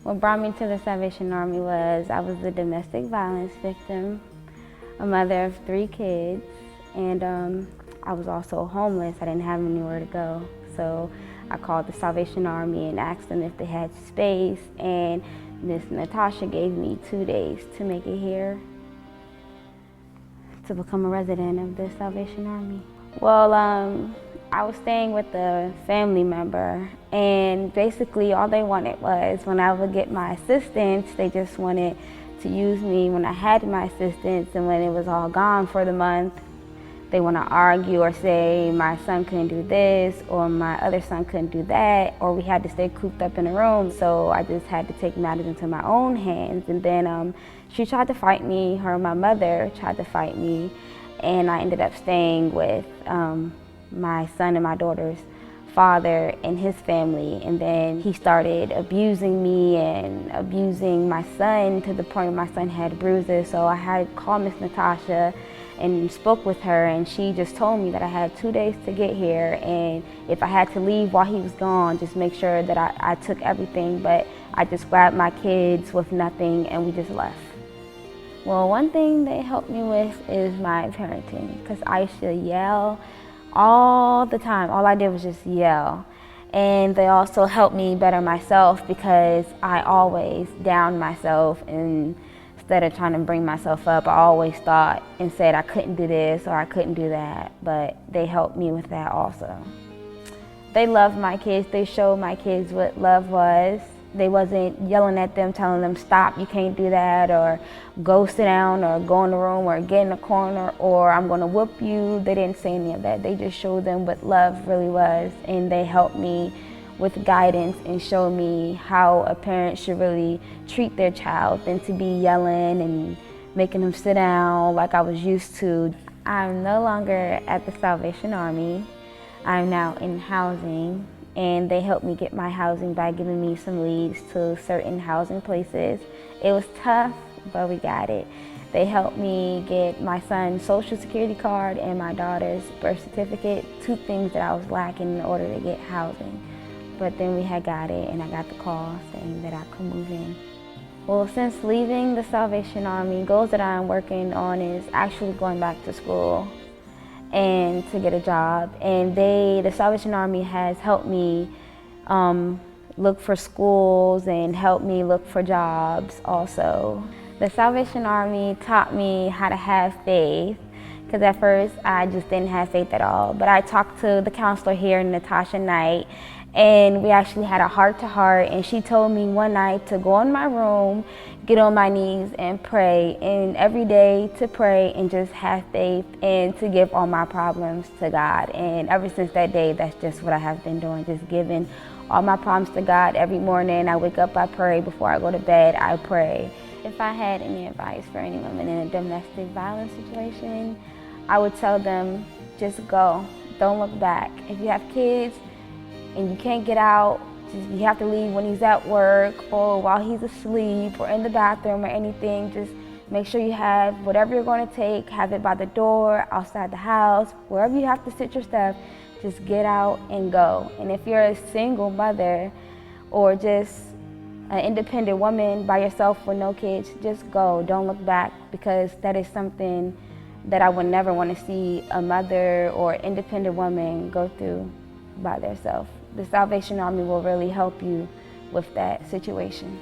What brought me to the Salvation Army was I was a domestic violence victim, a mother of 3 kids, and I was also homeless. I didn't have anywhere to go. So I called the Salvation Army and asked them if they had space, and Miss Natasha gave me 2 days to make it here to become a resident of the Salvation Army. Well, I was staying with a family member, and basically all they wanted was when I would get my assistance, they just wanted to use me when I had my assistance, and when it was all gone for the month, they want to argue or say my son couldn't do this or my other son couldn't do that, or we had to stay cooped up in a room. So I just had to take matters into my own hands. And then she tried to fight me, her and my mother tried to fight me, and I ended up staying with my son and my daughter's father and his family. And then he started abusing me and abusing my son to the point where my son had bruises. So I had called Miss Natasha and spoke with her, and she just told me that I had 2 days to get here, and if I had to leave while he was gone, just make sure that I took everything. But I just grabbed my kids with nothing and we just left. Well, one thing they helped me with is my parenting, because I used to yell all the time. All I did was just yell. And they also helped me better myself, because I always downed myself, and instead of trying to bring myself up, I always thought and said I couldn't do this or I couldn't do that, but they helped me with that also. They loved my kids. They showed my kids what love was. They wasn't yelling at them, telling them, stop, you can't do that, or go sit down, or go in the room, or get in the corner, or I'm gonna whoop you. They didn't say any of that. They just showed them what love really was, and they helped me with guidance and showed me how a parent should really treat their child, than to be yelling and making them sit down like I was used to. I'm no longer at the Salvation Army. I'm now in housing, and they helped me get my housing by giving me some leads to certain housing places. It was tough, but we got it. They helped me get my son's social security card and my daughter's birth certificate, 2 things that I was lacking in order to get housing. But then we had got it, and I got the call saying that I could move in. Well, since leaving the Salvation Army, goals that I'm working on is actually going back to school and to get a job. And the Salvation Army has helped me look for schools and helped me look for jobs also. The Salvation Army taught me how to have faith, because at first I just didn't have faith at all. But I talked to the counselor here, Natasha Knight, and we actually had a heart-to-heart, and she told me one night to go in my room, get on my knees and pray, and every day to pray and just have faith and to give all my problems to God. And ever since that day, that's just what I have been doing, just giving all my problems to God. Every morning I wake up, I pray. Before I go to bed, I pray. If I had any advice for any women in a domestic violence situation, I would tell them, just go, don't look back. If you have kids and you can't get out, you have to leave when he's at work or while he's asleep or in the bathroom or anything, just make sure you have whatever you're going to take, have it by the door, outside the house, wherever you have to sit your stuff, just get out and go. And if you're a single mother or just an independent woman by yourself with no kids, just go, don't look back, because that is something that I would never want to see a mother or independent woman go through by themselves. The Salvation Army will really help you with that situation.